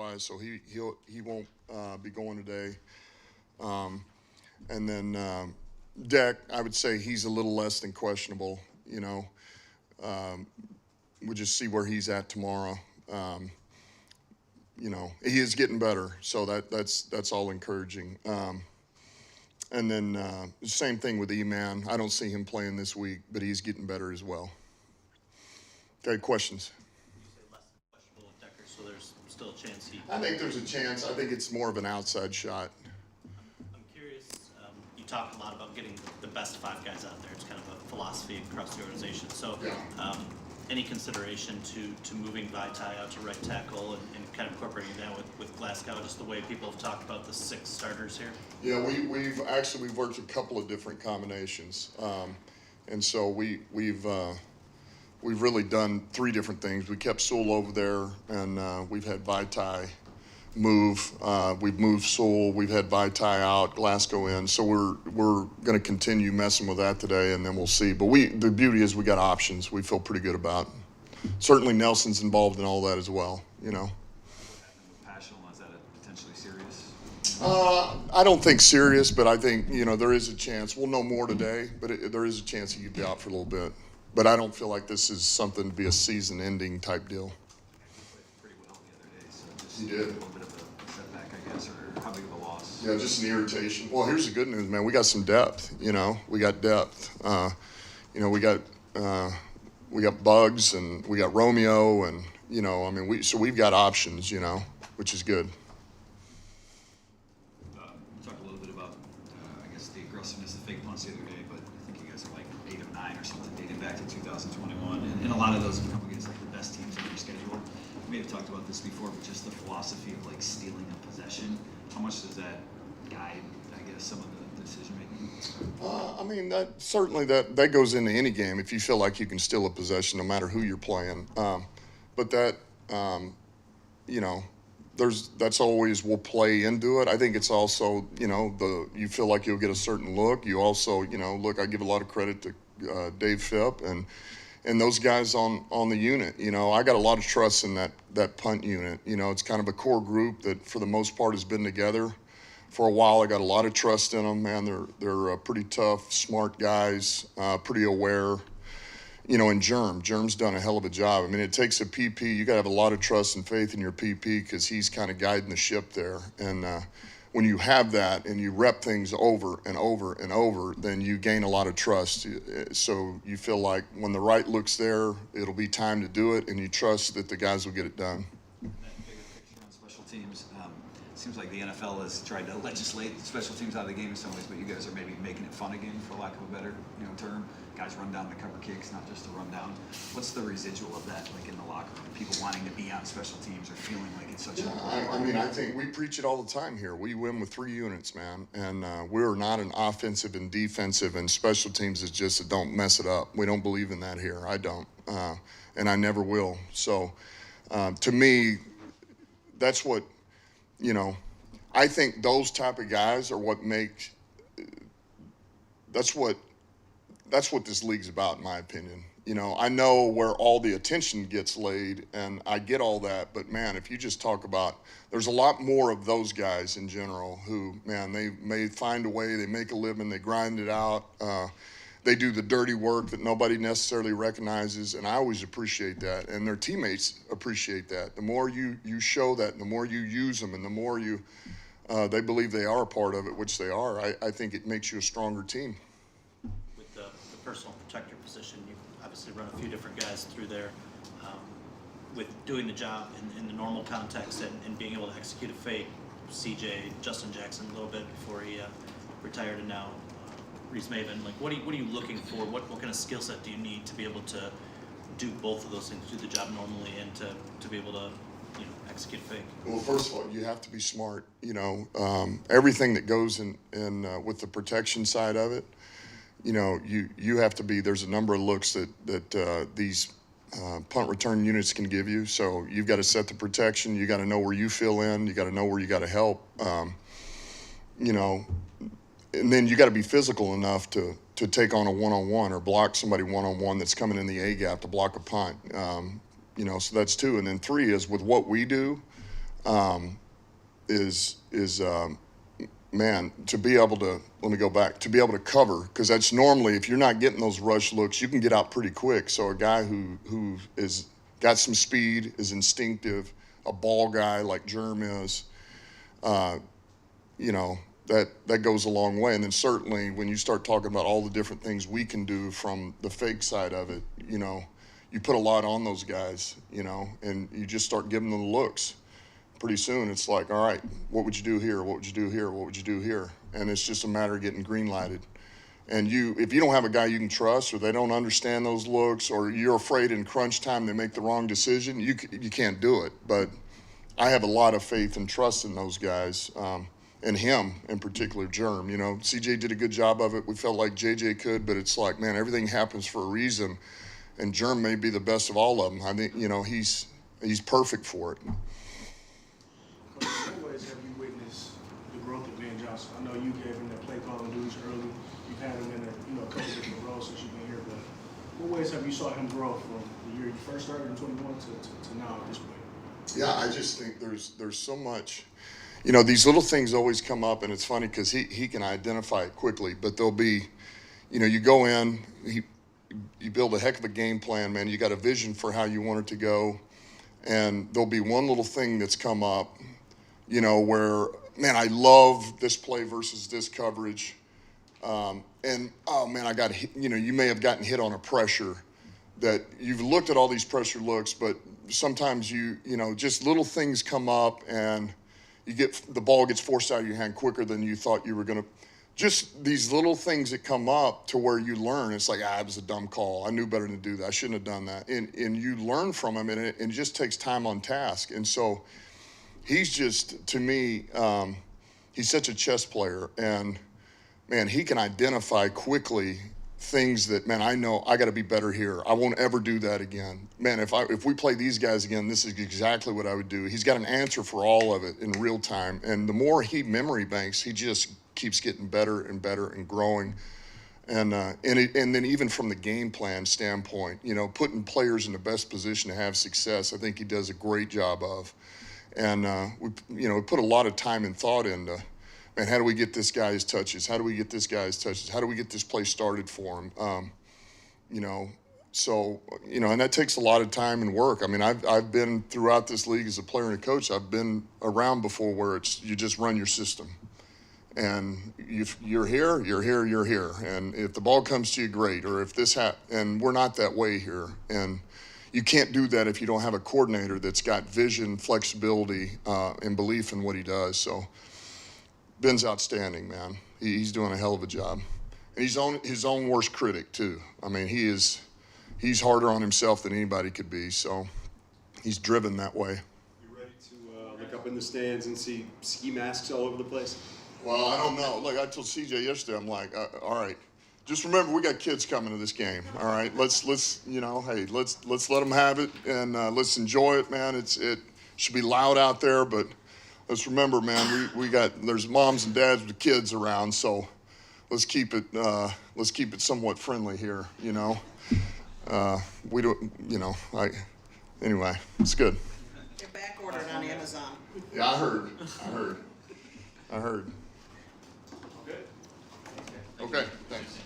otherwise, so he won't be going today. And then Deck, I would say he's a little less than questionable. We'll just see where he's at tomorrow. He is getting better, so that's all encouraging. And then same thing with E-Man. I don't see him playing this week, but he's getting better as well. Okay, questions? You say less than questionable with Decker, so there's still a chance he. I think there's a chance. I think it's more of an outside shot. I'm curious. You talked a lot about getting the best five guys out there. It's kind of a philosophy across the organization. So, Yeah. Any consideration to moving Vaitai out to right tackle and kind of incorporating that with Glasgow, just the way people have talked about the 6 starters here? Yeah, we've worked a couple of different combinations, and so we've really done 3 different things. We kept Sewell over there, and we've had Vaitai move. We've moved Sewell. We've had Vaitai out, Glasgow in. So we're going to continue messing with that today, and then we'll see. But the beauty is we got options. We feel pretty good about. Certainly Nelson's involved in all that as well. Passional, is that potentially serious? I don't think serious, but I think there is a chance. We'll know more today, but there is a chance he could be out for a little bit. But I don't feel like this is something to be a season-ending type deal. He played pretty well the other day, so just He did. a little bit of a setback, I guess, or how big of a loss? Yeah, just an irritation. Well, here's the good news, man. We got some depth. We got depth. We got Bugs and we got Romeo, and so we've got options. Which is good. Talked a little bit about, I guess, the aggressiveness of fake punts the other day, but I think you guys are like 8 of 9 or something dating back to 2021, and a lot of those have come against like the best teams in your schedule. We may have talked about this before, but just the philosophy of like stealing a possession, how much does that guide, I guess, some of the decision making? That goes into any game if you feel like you can steal a possession, no matter who you're playing. But that, that's always will play into it. I think it's also, you feel like you'll get a certain look. You also, I give a lot of credit to Dave Phipp and those guys on the unit. I got a lot of trust in that punt unit. It's kind of a core group that for the most part has been together for a while. I got a lot of trust in them, man. They're pretty tough, smart guys, pretty aware. And Germ's done a hell of a job. I mean, it takes a PP. You got to have a lot of trust and faith in your PP because he's kind of guiding the ship there. And when you have that and you rep things over and over and over, then you gain a lot of trust. So you feel like when the right look's there, it'll be time to do it, and you trust that the guys will get it done. That bigger picture on special teams. Seems like the NFL has tried to legislate special teams out of the game in some ways, but you guys are maybe making it fun again, for lack of a better term. Guys run down the cover kicks, not just a run down. What's the residual of that, like in the locker room? People wanting to be on special teams or feeling like it's such a. I think we preach it all the time here. We win with 3 units, man, and we're not an offensive and defensive, and special teams is just a don't mess it up. We don't believe in that here. I don't, and I never will. So, to me, that's what. I think those type of guys are what make. That's what this league's about, in my opinion. I know where all the attention gets laid, and I get all that. But man, if you just talk about, there's a lot more of those guys in general who, man, they may find a way. They make a living. They grind it out. They do the dirty work that nobody necessarily recognizes, and I always appreciate that. And their teammates appreciate that. The more you show that, and the more you use them, and the more they believe they are a part of it, which they are, I think it makes you a stronger team. With the personal protector position, you obviously run a few different guys through there. With doing the job in the normal context and being able to execute a fake, CJ, Justin Jackson a little bit before he retired, and now Reese Maven, like what are you looking for? What kind of skill set do you need to be able to do both of those things, do the job normally and to be able to execute fake? Well, first of all, you have to be smart. Everything that goes in with the protection side of it, you have to be. There's a number of looks that these punt return units can give you. So you've got to set the protection. You got to know where you fill in. You got to know where you got to help. And then you got to be physical enough to take on a one-on-one or block somebody one-on-one that's coming in the A gap to block a punt. So that's 2. And then 3 is with what we do, Man, to be able to, let me go back, to be able to cover, because that's normally, if you're not getting those rush looks, you can get out pretty quick. So a guy who is got some speed, is instinctive, a ball guy like Germ is, you know, that goes a long way. And then certainly when you start talking about all the different things we can do from the fake side of it, you know, you put a lot on those guys, you know, and you just start giving them the looks. Pretty soon it's like, all right, what would you do here? What would you do here? What would you do here? And it's just a matter of getting green lighted. And if you don't have a guy you can trust, or they don't understand those looks, or you're afraid in crunch time they make the wrong decision, you can't do it. But I have a lot of faith and trust in those guys, and him in particular, Germ. You know, CJ did a good job of it. We felt like JJ could, but it's like, man, everything happens for a reason, and Germ may be the best of all of them. I think, you know, he's perfect for it. In what ways have you witnessed the growth of Ben Johnson? I know you gave him that play calling duties early. You've had him in a couple different roles since you've been here. But what ways have you saw him grow from the year you first started in 21 to now at this point? Yeah, I just think there's so much. You know, these little things always come up, and it's funny because he can identify it quickly. But there'll be, you know, you go in, you build a heck of a game plan, man. You got a vision for how you want it to go, and there'll be one little thing that's come up, you know, where, man, I love this play versus this coverage. And, oh, man, I got hit. You know, you may have gotten hit on a pressure that you've looked at all these pressure looks, but sometimes you know, just little things come up and the ball gets forced out of your hand quicker than you thought you were going to. Just these little things that come up to where you learn. It's like, it was a dumb call. I knew better than to do that. I shouldn't have done that. And you learn from them, and it just takes time on task. And so he's just, to me, he's such a chess player, and man, he can identify quickly things that, man, I know I got to be better here. I won't ever do that again. Man, if we play these guys again, this is exactly what I would do. He's got an answer for all of it in real time, and the more he memory banks, he just keeps getting better and better and growing. And then even from the game plan standpoint, you know, putting players in the best position to have success, I think he does a great job of. And we put a lot of time and thought into, man, how do we get this guy his touches? How do we get this guy his touches? How do we get this play started for him? You know, so, you know, and that takes a lot of time and work. I mean, I've been throughout this league as a player and a coach. I've been around before where you just run your system. And you're here, you're here, you're here. And if the ball comes to you, great. Or if this and we're not that way here. And you can't do that if you don't have a coordinator that's got vision, flexibility, and belief in what he does. So Ben's outstanding, man. He's doing a hell of a job. And he's his own worst critic, too. I mean, he's harder on himself than anybody could be. So he's driven that way. You ready to look up in the stands and see ski masks all over the place? Well, I don't know. Like I told CJ yesterday, I'm like, all right, just remember we got kids coming to this game. All right, let's you know, hey, let's let them have it, and let's enjoy it, man. It should be loud out there, but let's remember, man, there's moms and dads with kids around, so let's keep it somewhat friendly here. You know, we don't, you know, anyway, it's good. They're back ordered on Amazon. Yeah, I heard. Good. Okay, thanks.